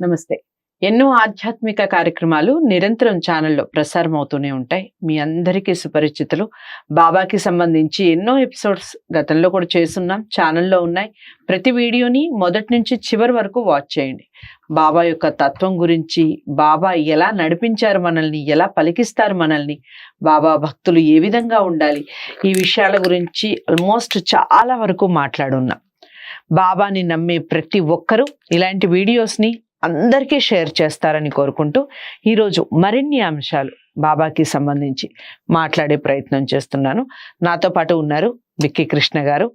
నమస్తే. ఎన్నో ఆధ్యాత్మిక కార్యక్రమాలు నిరంతరం ఛానల్‌లో ప్రసారం అవుతూనే ఉంటాయి. మీ అందరికీ సుపరిచితులు. బాబాకి సంబంధించి ఎన్నో ఎపిసోడ్స్ గతంలో కూడా చేసున్నాం. ఛానల్‌లో ఉన్నాయి. ప్రతి వీడియోని మొదటి నుంచి చివరి వరకు వాచ్ చేయండి. బాబా యొక్క తత్వం గురించి, బాబా ఎలా నడిపించారు మనల్ని, ఎలా పలికిస్తారు మనల్ని, బాబా భక్తులు ఏ విధంగా ఉండాలి, ఈ విషయాల గురించి ఆల్మోస్ట్ చాలా వరకు మాట్లాడున్నాం. బాబాని నమ్మే ప్రతి ఒక్కరూ ఇలాంటి వీడియోస్ని అందరికీ షేర్ చేస్తారని కోరుకుంటూ ఈరోజు మరిన్ని అంశాలు బాబాకి సంబంధించి మాట్లాడే ప్రయత్నం చేస్తున్నాను. నాతో పాటు ఉన్నారు విక్కీ కృష్ణ గారు.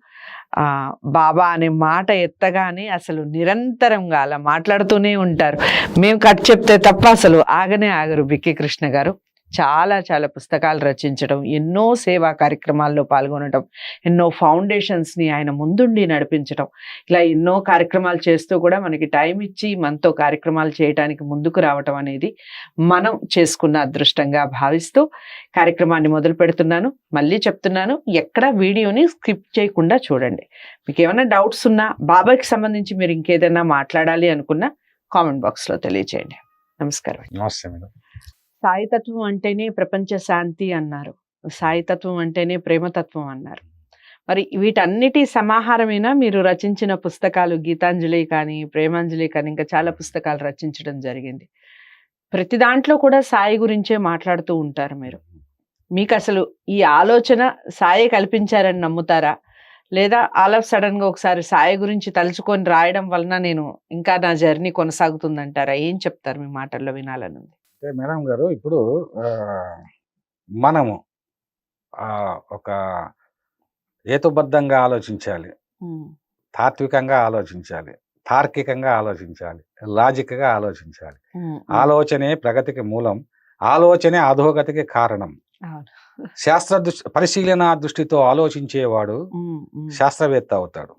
బాబా అనే మాట ఎత్తగానే అసలు నిరంతరంగా అలా మాట్లాడుతూనే ఉంటారు. మేము కట్ చెప్తే తప్ప అసలు ఆగనే ఆగరు విక్కీ కృష్ణ గారు. చాలా చాలా పుస్తకాలు రచించడం, ఎన్నో సేవా కార్యక్రమాల్లో పాల్గొనడం, ఎన్నో ఫౌండేషన్స్ని ఆయన ముందుండి నడిపించడం, ఇలా ఎన్నో కార్యక్రమాలు చేస్తూ కూడా మనకి టైం ఇచ్చి మనతో కార్యక్రమాలు చేయడానికి ముందుకు రావటం అనేది మనం చేసుకున్న అదృష్టంగా భావిస్తూ కార్యక్రమాన్ని మొదలు పెడుతున్నాను. మళ్ళీ చెప్తున్నాను, ఎక్కడ వీడియోని స్కిప్ చేయకుండా చూడండి. మీకు ఏమైనా డౌట్స్ ఉన్నా, బాబాకి సంబంధించి మీరు ఇంకేదైనా మాట్లాడాలి అనుకున్నా కామెంట్ బాక్స్లో తెలియజేయండి. నమస్కారం. నమస్తే మేడం. సాయితత్వం అంటేనే ప్రపంచ శాంతి అన్నారు, సాయితత్వం అంటేనే ప్రేమతత్వం అన్నారు. మరి వీటన్నిటి సమాహారమేనా మీరు రచించిన పుస్తకాలు? గీతాంజలి కానీ, ప్రేమాంజలి కానీ, ఇంకా చాలా పుస్తకాలు రచించడం జరిగింది. ప్రతి దాంట్లో కూడా సాయి గురించే మాట్లాడుతూ ఉంటారు మీరు. మీకు అసలు ఈ ఆలోచన సాయి కల్పించారని నమ్ముతారా, లేదా ఆల్ ఆఫ్ సడన్గా ఒకసారి సాయి గురించి తలుచుకొని రాయడం వలన నేను ఇంకా నా జర్నీ కొనసాగుతుందంటారా? ఏం చెప్తారు మీ మాటల్లో వినాలని? అంటే మేడం గారు, ఇప్పుడు మనము ఒక హేతుబద్ధంగా ఆలోచించాలి, తాత్వికంగా ఆలోచించాలి, తార్కికంగా ఆలోచించాలి, లాజిక్గా ఆలోచించాలి. ఆలోచనే ప్రగతికి మూలం, ఆలోచనే అధోగతికి కారణం. శాస్త్ర పరిశీలన దృష్టితో ఆలోచించేవాడు శాస్త్రవేత్త అవుతాడు.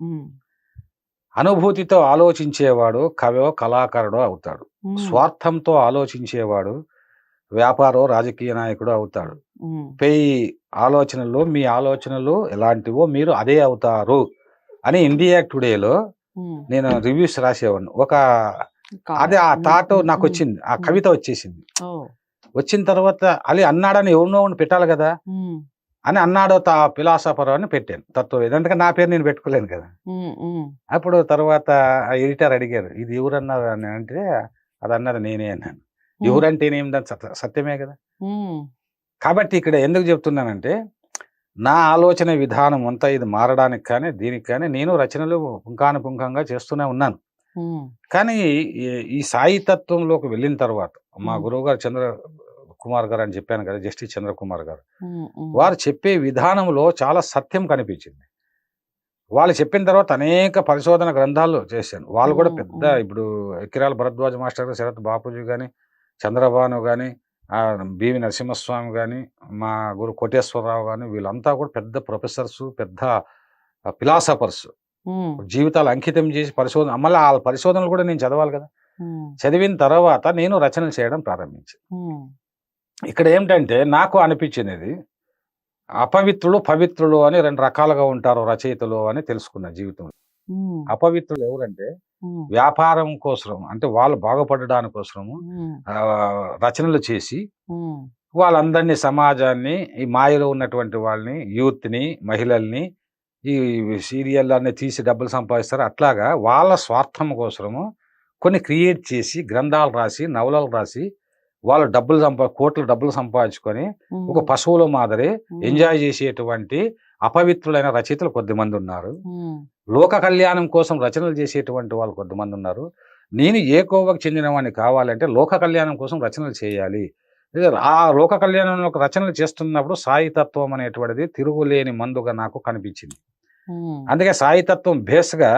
అనుభూతితో ఆలోచించేవాడు కవో కళాకారుడో అవుతాడు. స్వార్థంతో ఆలోచించేవాడు వ్యాపారో రాజకీయ నాయకుడు అవుతాడు. 1000 ఆలోచనలు, మీ ఆలోచనలు ఎలాంటివో మీరు అదే అవుతారు అని ఇండియా టుడేలో నేను రివ్యూస్ రాసేవాడిని. అదే ఆ థాట్ నాకు వచ్చింది, ఆ కవిత వచ్చేసింది. వచ్చిన తర్వాత అది అన్నాడని ఎవరినో పెట్టాలి కదా అని అన్నాడో ఫిలాసఫర్ అని పెట్టాను, తత్వవేత్త. ఎందుకంటే నా పేరు నేను పెట్టుకోలేను కదా. అప్పుడు తర్వాత ఎడిటర్ అడిగారు, ఇది ఎవరన్నారు అని అంటే, అది అన్నది నేనే అన్నాను. ఎవరంటే నేనేం, సత్యమే కదా. కాబట్టి ఇక్కడ ఎందుకు చెప్తున్నానంటే, నా ఆలోచన విధానం అంతా ఇది మారడానికి కానీ దీనికి కానీ నేను రచనలు పుంఖానుపుంఖంగా చేస్తూనే ఉన్నాను. కానీ ఈ సాయి తత్వంలోకి వెళ్ళిన తర్వాత మా గురువు గారు చంద్రకుమార్ గారు అని చెప్పాను కదా, జస్టిస్ చంద్రకుమార్ గారు, వారు చెప్పే విధానంలో చాలా సత్యం కనిపించింది. వాళ్ళు చెప్పిన తర్వాత అనేక పరిశోధన గ్రంథాలు చేశాను. వాళ్ళు కూడా పెద్ద, ఇప్పుడు ఎకిరాల భరద్వాజ మాస్టర్ గారు, శరత్ బాపూజీ కానీ, చంద్రబాను కానీ, బివి నరసింహస్వామి కానీ, మా గురు కోటేశ్వరరావు కానీ, వీళ్ళంతా కూడా పెద్ద ప్రొఫెసర్స్, పెద్ద ఫిలాసఫర్స్. జీవితాలు అంకితం చేసి పరిశోధన, మళ్ళీ ఆ పరిశోధనలు కూడా నేను చదవాలి కదా. చదివిన తర్వాత నేను రచనలు చేయడం ప్రారంభించాను. ఇక్కడ ఏమిటంటే నాకు అనిపించినది, అపవిత్రులు పవిత్రులు అని 2 రకాలుగా ఉంటారు రచయితలు అని తెలుసుకున్న జీవితంలో. అపవిత్రులు ఎవరంటే వ్యాపారం కోసం, అంటే వాళ్ళు బాగుపడడానికి కోసము రచనలు చేసి వాళ్ళందరినీ, సమాజాన్ని, ఈ మాయలో ఉన్నటువంటి వాళ్ళని, యూత్ని, మహిళల్ని ఈ సీరియల్ అన్నీ తీసి డబ్బులు సంపాదిస్తారు. అట్లాగా వాళ్ళ స్వార్థం కోసము కొన్ని క్రియేట్ చేసి గ్రంథాలు రాసి, నవలలు రాసి, వాళ్ళు కోట్ల డబ్బులు సంపాదించుకొని ఒక పశువుల మాదిరి ఎంజాయ్ చేసేటువంటి అపవిత్రులైన రచయితలు కొద్దిమంది ఉన్నారు. లోక కళ్యాణం కోసం రచనలు చేసేటువంటి వాళ్ళు కొద్దిమంది ఉన్నారు. నేను ఏ కోవకు చెందినవాడిని కావాలంటే లోక కళ్యాణం కోసం రచనలు చేయాలి. ఆ లోక కళ్యాణంలో రచనలు చేస్తున్నప్పుడు సాయితత్వం అనేటువంటిది తిరుగులేని మందుగా నాకు కనిపించింది. అందుకే సాయితత్వం బేస్గా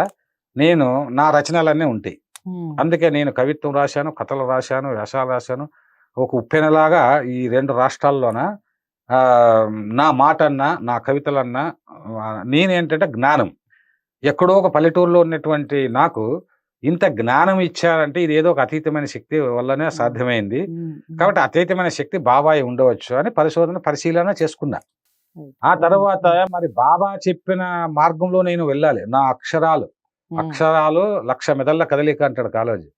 నేను నా రచనలన్నీ ఉంటాయి. అందుకే నేను కవిత్వం రాశాను, కథలు రాశాను, వ్యాసాలు రాశాను. ఒక ఉప్పెనలాగా ఈ 2 రాష్ట్రాల్లోన నా మాటన్నా, నా కవితలన్నా, నేనేంటంటే జ్ఞానం, ఎక్కడో ఒక పల్లెటూరులో ఉన్నటువంటి నాకు ఇంత జ్ఞానం ఇచ్చారంటే ఇది ఏదో ఒక అతీతమైన శక్తి వల్లనే సాధ్యమైంది. కాబట్టి అతీతమైన శక్తి బాబాయ్ ఉండవచ్చు అని పరిశీలన చేసుకున్నా. ఆ తర్వాత మరి బాబా చెప్పిన మార్గంలో నేను వెళ్ళాలి. నా అక్షరాలు 1,00,000 మెదళ్ళ కదలిక అంటాడు కాళోజీ.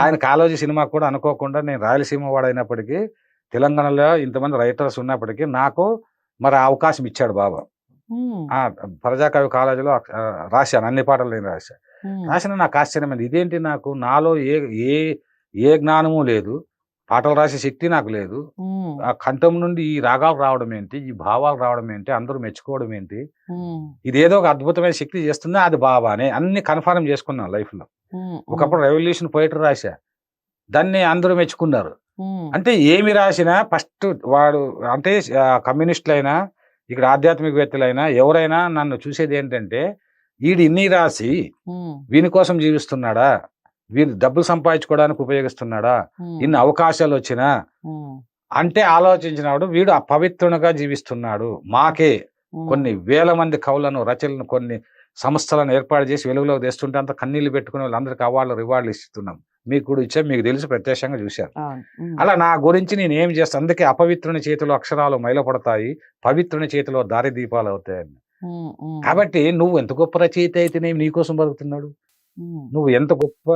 ఆయన కాళోజీ సినిమా కూడా అనుకోకుండా నేను రాయలసీమ వాడైనప్పటికీ తెలంగాణలో ఇంతమంది రైటర్స్ ఉన్నప్పటికీ నాకు మరి ఆ అవకాశం ఇచ్చాడు బాబా. ప్రజాకవి కాలేజీలో రాశాను, అన్ని పాటలు నేను రాసిన నాకు ఆశ్చర్యమైంది. ఇదేంటి, నాకు నాలో ఏ ఏ ఏ జ్ఞానము లేదు, పాటలు రాసే శక్తి నాకు లేదు, ఆ కంఠం నుండి ఈ రాగాలు రావడం ఏంటి, ఈ భావాలు రావడం ఏంటి, అందరూ మెచ్చుకోవడం ఏంటి, ఇదేదో ఒక అద్భుతమైన శక్తి చేస్తుందా, అది బాబానే అన్ని కన్ఫర్మ్ చేసుకున్నాను లైఫ్ లో. ఒకప్పుడు రెవల్యూషన్ పోయిటరీ రాశా, దాన్ని అందరూ మెచ్చుకున్నారు. అంటే ఏమి రాసినా ఫస్ట్ వాడు, అంటే కమ్యూనిస్టులైనా ఇక్కడ ఆధ్యాత్మికవేత్తలైనా ఎవరైనా నన్ను చూసేది ఏంటంటే, వీడు ఇన్ని రాసి వీని కోసం జీవిస్తున్నాడా, వీరు డబ్బులు సంపాదించుకోవడానికి ఉపయోగిస్తున్నాడా, ఇన్ని అవకాశాలు వచ్చినా అంటే ఆలోచించినప్పుడు వీడు అపవిత్రునిగా జీవిస్తున్నాడు. మాకే కొన్ని వేల మంది కవులను, రచనలను, కొన్ని సంస్థలను ఏర్పాటు చేసి వెలుగులోకి తెస్తుంటే అంత కన్నీళ్లు పెట్టుకునే వాళ్ళందరికీ అవార్డులు రివార్డులు ఇస్తున్నాం. మీకు కూడా ఇచ్చా, మీకు తెలుసు, ప్రత్యక్షంగా చూశారు. అలా నా గురించి నేను ఏం చేస్తాను, అందుకే అపవిత్రుని చేతిలో అక్షరాలు మైలపడతాయి, పవిత్రుని చేతిలో దారి దీపాలు అవుతాయని. కాబట్టి నువ్వు ఎంత గొప్ప రచయిత అయితేనేమి నీకోసం బతుకుతున్నాడు, నువ్వు ఎంత గొప్ప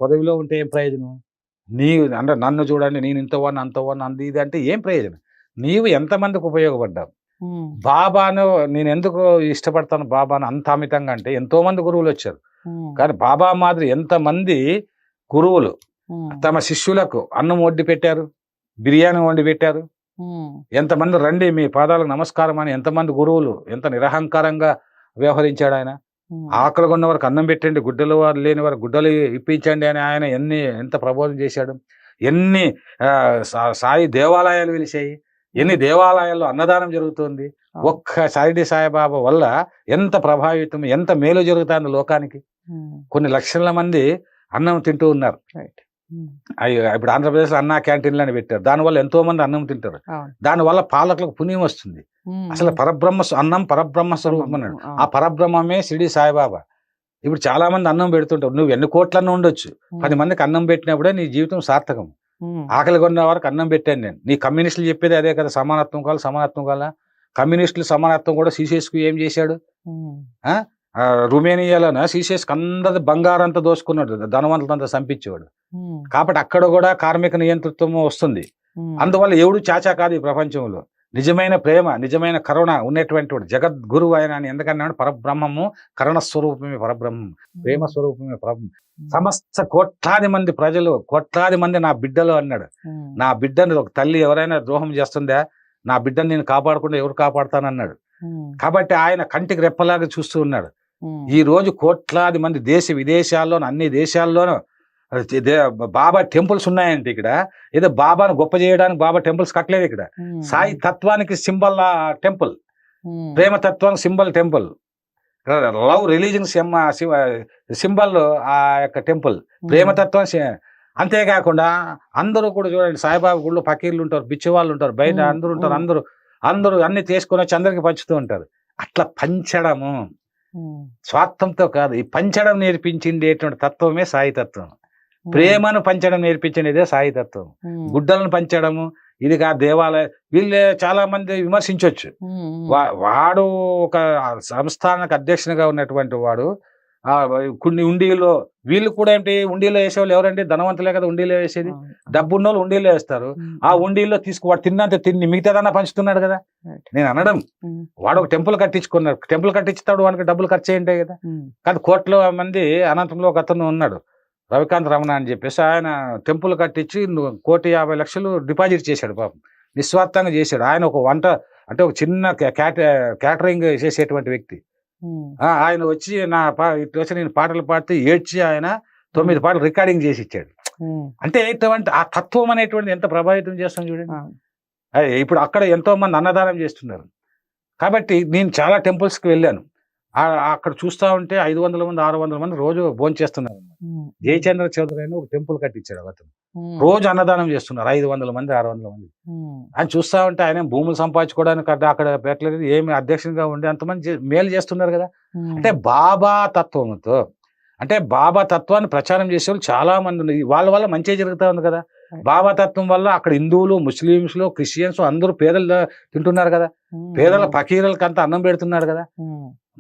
పదవిలో ఉంటే ఏం ప్రయోజనం, నీ అంటే నన్ను చూడండి నేను ఇంతవాడిని అంతవాడిని అంది ఇది అంటే ఏం ప్రయోజనం, నీవు ఎంతమందికి ఉపయోగపడ్డావు. బాబాను నేను ఎందుకు ఇష్టపడతాను బాబాను అంత అమితంగా అంటే, ఎంతో మంది గురువులు వచ్చారు, కానీ బాబా మాదిరి ఎంతమంది గురువులు తమ శిష్యులకు అన్నం వండి పెట్టారు, బిర్యానీ వండి పెట్టారు, ఎంతమంది రండి మీ పాదాలకు నమస్కారం అని ఎంతమంది గురువులు ఎంత నిరహంకారంగా వ్యవహరించాడు ఆయన. ఆకలి కొన్న వరకు అన్నం పెట్టండి, గుడ్డలు వారు లేని వారు గుడ్డలు ఇప్పించండి అని ఆయన ఎంత ప్రబోధం చేశాడు. ఎన్ని సాయి దేవాలయాలు వెలిసాయి, ఎన్ని దేవాలయాల్లో అన్నదానం జరుగుతుంది. ఒక్క షిరిడి సాయిబాబా వల్ల ఎంత ప్రభావితం, ఎంత మేలు జరుగుతుంది లోకానికి. కొన్ని లక్షల మంది అన్నం తింటూ ఉన్నారు. ఇప్పుడు ఆంధ్రప్రదేశ్ లో అన్నా క్యాంటీన్లు అని పెట్టారు, దానివల్ల ఎంతో మంది అన్నం తింటారు, దానివల్ల పాలకులకు పుణ్యం వస్తుంది. అసలు పరబ్రహ్మ అన్నం పరబ్రహ్మ స్వరూపం అన్నాడు, ఆ పరబ్రహ్మమే షిరిడి సాయిబాబా. ఇప్పుడు చాలా మంది అన్నం పెడుతుంటావు, నువ్వు ఎన్ని కోట్లన్నా ఉండొచ్చు, 10 మందికి అన్నం పెట్టినప్పుడే నీ జీవితం సార్థకం. ఆకలి కొన్న వరకు అన్నం పెట్టాను నేను. నీ కమ్యూనిస్టులు చెప్పేది అదే కదా, సమానత్వం కావాలి సమానత్వం కావాలా. కమ్యూనిస్టులు సమానత్వం కూడా సీసేస్కు ఏం చేశాడు, రుమేనియాలోన సీసేస్కు అందరి బంగారంతా దోసుకున్నాడు, ధనవంతులంతా చంపించేవాడు. కాబట్టి అక్కడ కూడా కార్మిక నియంతృత్వం వస్తుంది. అందువల్ల ఎవడు చాచా కాదు ఈ ప్రపంచంలో. నిజమైన ప్రేమ, నిజమైన కరుణ ఉన్నటువంటి వాడు జగద్గురువు ఆయన అని ఎందుకన్నాడు, పరబ్రహ్మము కరుణ స్వరూపమే పరబ్రహ్మం, ప్రేమ స్వరూపమే పరబ్రహ్మం. సమస్త కోట్లాది మంది ప్రజలు, కోట్లాది మంది నా బిడ్డలు అన్నాడు. నా బిడ్డని ఒక తల్లి ఎవరైనా ద్రోహం చేస్తుందా, నా బిడ్డని నేను కాపాడకుండా ఎవరు కాపాడుతానన్నాడు. కాబట్టి ఆయన కంటికి రెప్పలాగా చూస్తూ ఉన్నాడు. ఈ రోజు కోట్లాది మంది దేశ విదేశాల్లోనూ అన్ని దేశాల్లోనూ బాబా టెంపుల్స్ ఉన్నాయంటే, ఇక్కడ ఏదో బాబాను గొప్ప చేయడానికి బాబా టెంపుల్స్ కట్టలేదు. ఇక్కడ సాయి తత్వానికి సింబల్ టెంపుల్, ప్రేమ తత్వానికి symbol temple, love religion symbol ఆ యొక్క టెంపుల్, ప్రేమతత్వం. అంతేకాకుండా అందరూ కూడా చూడండి, సాయిబాబా గుళ్ళు ఫకీర్లు ఉంటారు, బిచ్చి వాళ్ళు ఉంటారు, బయట అందరూ ఉంటారు, అందరూ అన్ని తీసుకొని వచ్చి అందరికి పంచుతూ ఉంటారు. అట్లా పంచడము స్వార్థంతో కాదు, ఈ పంచడం నేర్పించిండేటువంటి తత్వమే సాయి తత్వం. ప్రేమను పంచడం నేర్పించినదే సాయి తత్వం. గుడ్డలను పంచడము ఇది కాదు. దేవాలయ వీళ్ళే చాలా మంది విమర్శించవచ్చు, వాడు ఒక సంస్థానానికి అధ్యక్షునిగా ఉన్నటువంటి వాడు కొన్ని ఉండిలో, వీళ్ళు కూడా ఏంటి ఉండిలో వేసేవాళ్ళు ఎవరంటే ధనవంతులే కదా ఉండిలో వేసేది, డబ్బున్న వాళ్ళు ఉండిలో వేస్తారు. ఆ ఉండిలో వాడు తిన్నంత తిని మిగతాదన్నా పంచుతున్నాడు కదా. నేను అనడం, వాడు ఒక టెంపుల్ కట్టించుకున్నాడు, టెంపుల్ కట్టించుతాడు, వానికి డబ్బులు ఖర్చు అయ్యింటే కదా. కానీ కోట్ల మంది అనంతంలో ఒక అతను ఉన్నాడు, రవికాంత్ రమణ అని చెప్పేసి, ఆయన టెంపుల్ కట్టించి 1,50,00,000 డిపాజిట్ చేశాడు. పాపం నిస్వార్థంగా చేశాడు. ఆయన ఒక వంట అంటే ఒక చిన్న క్యాటరింగ్ చేసేటువంటి వ్యక్తి. ఆయన వచ్చి ఇట్లా వచ్చి నేను పాటలు పాడితే ఏడ్చి ఆయన 9 పాటలు రికార్డింగ్ చేసి ఇచ్చాడు. అంటే ఇటువంటి ఆ తత్వం అనేటువంటిది ఎంత ప్రభావితం చేస్తాం చూడండి. ఇప్పుడు అక్కడ ఎంతో మంది అన్నదానం చేస్తున్నారు. కాబట్టి నేను చాలా టెంపుల్స్కి వెళ్ళాను, అక్కడ చూస్తా ఉంటే 500 మంది 600 మంది రోజు భోజనం చేస్తున్నారు. జయచంద్ర చౌదరి అని ఒక టెంపుల్ కట్టించాడు అతను, రోజు అన్నదానం చేస్తున్నారు 500 మంది 600 మంది. ఆయన చూస్తా ఉంటే ఆయన భూములు సంపాదించుకోవడానికి అక్కడ పెట్టలేదు, ఏమి అధ్యక్షునిగా ఉండి అంతమంది మేలు చేస్తున్నారు కదా. అంటే బాబా తత్వంతో, అంటే బాబా తత్వాన్ని ప్రచారం చేసేవాళ్ళు చాలా మంది ఉన్నారు. వాళ్ళ వల్ల మంచిగా జరుగుతూ ఉంది కదా. బాబా తత్వం వల్ల అక్కడ హిందువులు, ముస్లింలు, క్రిస్టియన్స్ అందరూ పేదలు తింటున్నారు కదా, పేదల ఫకీరులకు అంతా అన్నం పెడుతున్నారు కదా.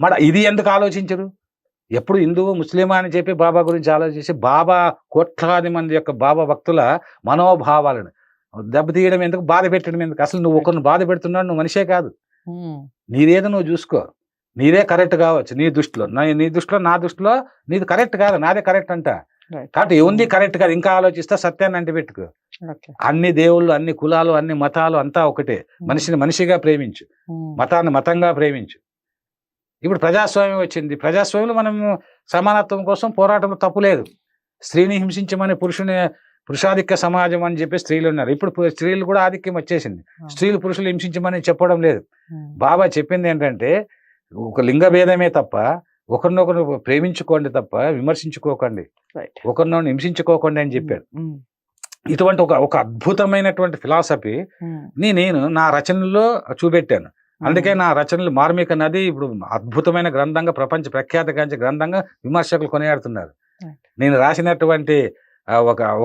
మరి ఇది ఎందుకు ఆలోచించరు? ఎప్పుడు హిందువు ముస్లిమా అని చెప్పి బాబా గురించి ఆలోచించి బాబా కోట్లాది మంది యొక్క బాబా భక్తుల మనోభావాలను దెబ్బతీయడం ఎందుకు, బాధ పెట్టడం ఎందుకు? అసలు నువ్వు ఒకరిని బాధ పెడుతున్నాడు, నువ్వు మనిషే కాదు. నీదేదో నువ్వు చూసుకో, నీదే కరెక్ట్ కావచ్చు నీ దృష్టిలో, నీ దృష్టిలో, నా దృష్టిలో నీది కరెక్ట్ కాదు, నాదే కరెక్ట్ అంట. కాబట్టి ఉంది కరెక్ట్ కాదు, ఇంకా ఆలోచిస్తా సత్యాన్ని అంటి పెట్టుకో. అన్ని దేవుళ్ళు, అన్ని కులాలు, అన్ని మతాలు అంతా ఒకటే. మనిషిని మనిషిగా ప్రేమించు, మతాన్ని మతంగా ప్రేమించు. ఇప్పుడు ప్రజాస్వామ్యం వచ్చింది, ప్రజాస్వామ్యంలో మనం సమానత్వం కోసం పోరాటంలో తప్పు లేదు. స్త్రీని హింసించమని పురుషాధిక్య సమాజం అని చెప్పి స్త్రీలు ఉన్నారు. ఇప్పుడు స్త్రీలు కూడా ఆధిక్యం వచ్చేసింది. స్త్రీలు పురుషులు హింసించమని చెప్పడం లేదు. బాబా చెప్పింది ఏంటంటే ఒక లింగ భేదమే తప్ప ఒకరినొకరు ప్రేమించుకోండి తప్ప విమర్శించుకోకండి, ఒకరినొకరు హింసించుకోకండి అని చెప్పాడు. ఇటువంటి ఒక అద్భుతమైనటువంటి ఫిలాసఫీ నేను నా రచనల్లో చూపెట్టాను. అందుకే నా రచనలు మార్మిక నది ఇప్పుడు అద్భుతమైన గ్రంథంగా, ప్రపంచ ప్రఖ్యాతగాంచే గ్రంథంగా విమర్శకులు కొనియాడుతున్నారు. నేను రాసినటువంటి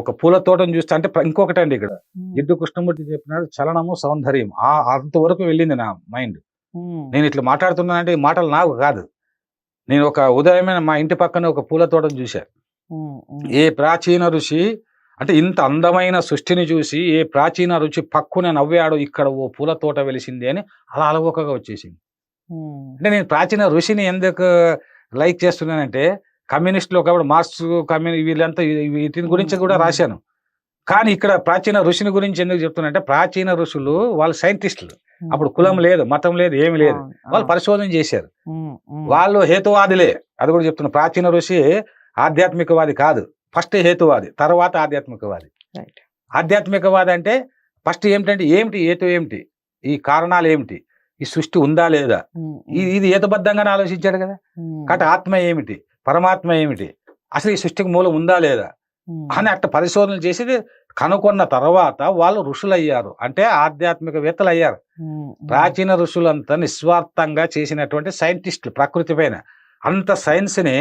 ఒక పూల తోటను చూస్తే, అంటే ఇంకొకటి అండి, ఇక్కడ జిడ్డు కృష్ణమూర్తి చెప్పినాడు చలనము సౌందర్యం, అంతవరకు వెళ్ళింది నా మైండ్. నేను ఇట్లా మాట్లాడుతున్నానంటే ఈ మాటలు నాకు కాదు. నేను ఒక ఉదయమైన మా ఇంటి పక్కన ఒక పూల తోటను చూశాను. ఏ ప్రాచీన ఋషి అంటే ఇంత అందమైన సృష్టిని చూసి ఏ ప్రాచీన రుచి పక్కున నవ్వాడు, ఇక్కడ ఓ పూల తోట వెలిసింది అని అలా అలవోకగా వచ్చేసింది. అంటే నేను ప్రాచీన ఋషిని ఎందుకు లైక్ చేస్తున్నానంటే, కమ్యూనిస్టులు ఒకప్పుడు మార్క్స్ వీళ్ళంతా వీటి గురించి కూడా రాశాను. కానీ ఇక్కడ ప్రాచీన ఋషిని గురించి ఎందుకు చెప్తున్నానంటే, ప్రాచీన ఋషులు వాళ్ళు సైంటిస్టులు. అప్పుడు కులం లేదు, మతం లేదు, ఏమి లేదు. వాళ్ళు పరిశోధన చేశారు. వాళ్ళు హేతువాదులే. అది కూడా చెప్తున్నా, ప్రాచీన ఋషి ఆధ్యాత్మికవాది కాదు, ఫస్ట్ హేతువాది, తర్వాత ఆధ్యాత్మికవాది. ఆధ్యాత్మికవాది అంటే ఫస్ట్ ఏమిటంటే ఏమిటి హేతు, ఏమిటి ఈ కారణాలు, ఏమిటి ఈ సృష్టి ఉందా లేదా, ఇది హేతుబద్ధంగానే ఆలోచించాడు కదా. కాబట్టి ఆత్మ ఏమిటి, పరమాత్మ ఏమిటి, అసలు ఈ సృష్టికి మూలం ఉందా లేదా అని అట్ట పరిశోధనలు చేసి కనుక్కున్న తర్వాత వాళ్ళు ఋషులయ్యారు, అంటే ఆధ్యాత్మికవేత్తలు అయ్యారు. ప్రాచీన ఋషులంతా నిస్వార్థంగా చేసినటువంటి సైంటిస్టులు. ప్రకృతి పైన అంత సైన్స్ని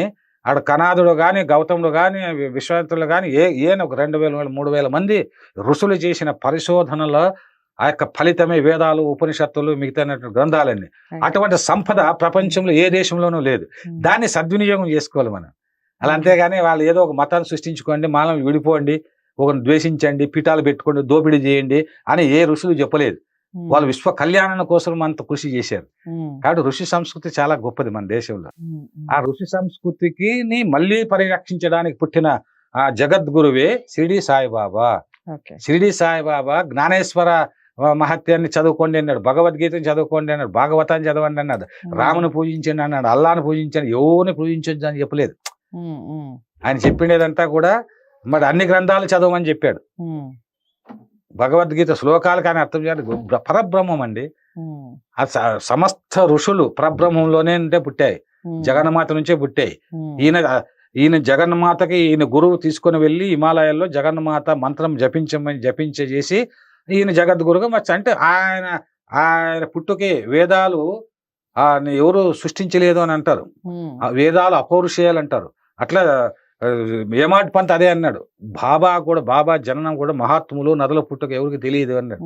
ఆడ కనాదుడు కానీ, గౌతముడు కానీ, విశ్వామిత్రులు కానీ ఒక 2000 3000 మంది ఋషులు చేసిన పరిశోధనల ఆ యొక్క ఫలితమే వేదాలు, ఉపనిషత్తులు, మిగతా గ్రంథాలన్నీ. అటువంటి సంపద ప్రపంచంలో ఏ దేశంలోనూ లేదు. దాన్ని సద్వినియోగం చేసుకోవాలి మనం. అలా అంతేగాని వాళ్ళు ఏదో ఒక మతాన్ని సృష్టించుకోండి, మానవ విడిపోండి, ఒకరిని ద్వేషించండి, పీఠాలు పెట్టుకోండి, దోపిడీ చేయండి అని ఏ ఋషులు చెప్పలేదు. వాళ్ళు విశ్వ కళ్యాణం కోసం అంత కృషి చేశారు. కాబట్టి ఋషి సంస్కృతి చాలా గొప్పది మన దేశంలో. ఆ ఋషి సంస్కృతికి మళ్ళీ పరిరక్షించడానికి పుట్టిన ఆ జగద్గురువే షిరిడి సాయిబాబా. షిరిడి సాయిబాబా జ్ఞానేశ్వర మహత్యాన్ని చదువుకోండి అన్నాడు, భగవద్గీతను చదువుకోండి అన్నాడు, భాగవతాన్ని చదవండి అన్నాడు, రాముని పూజించండి అన్నాడు, అల్లాని పూజించండి, ఎవరిని పూజించొద్దు అని చెప్పలేదు. ఆయన చెప్పినదంతా కూడా మరి అన్ని గ్రంథాలు చదవమని చెప్పాడు. భగవద్గీత శ్లోకాలు కానీ అర్థం చేయాలి. పరబ్రహ్మం అండి, సమస్త ఋషులు పరబ్రహ్మంలోనే పుట్టాయి, జగన్మాత నుంచే పుట్టాయి. ఈయన జగన్మాతకి ఈయన గురువు తీసుకుని వెళ్ళి హిమాలయాల్లో జగన్మాత మంత్రం జపించేసి ఈయన జగద్గురుగా అంటే ఆయన పుట్టుకే వేదాలు ఎవరు సృష్టించలేదు అని అంటారు, వేదాలు అపౌరుషేయాలు అంటారు. అట్లా ఏమాటి పంత అదే అన్నాడు. బాబా జననం కూడా మహాత్ములు నదుల పుట్టుక ఎవరికి తెలియదు అన్నాడు.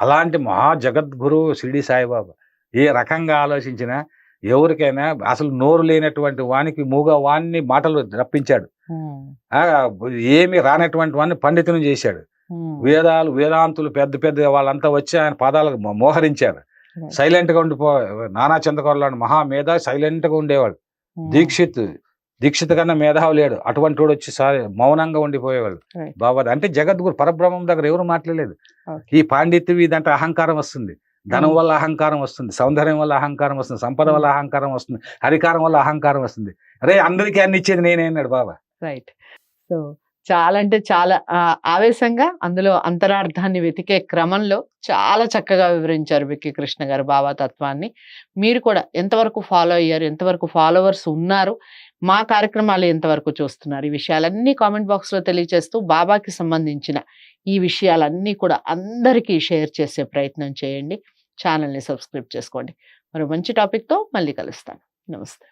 అలాంటి మహా జగద్గురు షిరిడి సాయిబాబా ఏ రకంగా ఆలోచించినా ఎవరికైనా అసలు నోరు లేనటువంటి వానికి మూగ వాణ్ణి మాటలు రప్పించాడు, ఏమి రానటువంటి వాడిని పండితుని చేశాడు. వేదాంతులు పెద్ద పెద్ద వాళ్ళంతా వచ్చి ఆయన పాదాలకు మోహరించారు. సైలెంట్ గా నానా చంద్రకౌర్ మహామేధ సైలెంట్ గా ఉండేవాడు. దీక్షిత్ కన్నా మేధావి లేడు, అటువంటి వాడు వచ్చి మౌనంగా ఉండిపోయేవాళ్ళు. బాబా అంటే జగద్గురు పరబ్రహ్మం దగ్గర ఎవరు మాట్లాడలేదు. ఈ పాండిత్యం ఇదంటే అహంకారం వస్తుంది, ధనం వల్ల అహంకారం వస్తుంది, సౌందర్యం వల్ల అహంకారం వస్తుంది, సంపద వల్ల అహంకారం వస్తుంది, అధికారం వల్ల అహంకారం వస్తుంది. అరే అందరికీ అన్ని ఇచ్చేది నేనే అన్నాడు బాబా. రైట్. సో చాలా అంటే చాలా ఆవేశంగా అందులో అంతరార్థాన్ని వెతికే క్రమంలో చాలా చక్కగా వివరించారు విక్కీ కృష్ణ గారు బాబా తత్వాన్ని. మీరు కూడా ఎంతవరకు ఫాలో అయ్యారు, ఎంతవరకు ఫాలోవర్స్ ఉన్నారు, మా కార్యక్రమాలు ఎంతవరకు చూస్తున్నారు, ఈ విషయాలన్నీ కామెంట్ బాక్స్లో తెలియజేస్తూ బాబాకి సంబంధించిన ఈ విషయాలన్నీ కూడా అందరికీ షేర్ చేసే ప్రయత్నం చేయండి. ఛానల్ని సబ్స్క్రైబ్ చేసుకోండి. మరో మంచి టాపిక్తో మళ్ళీ కలుస్తాను. నమస్తే.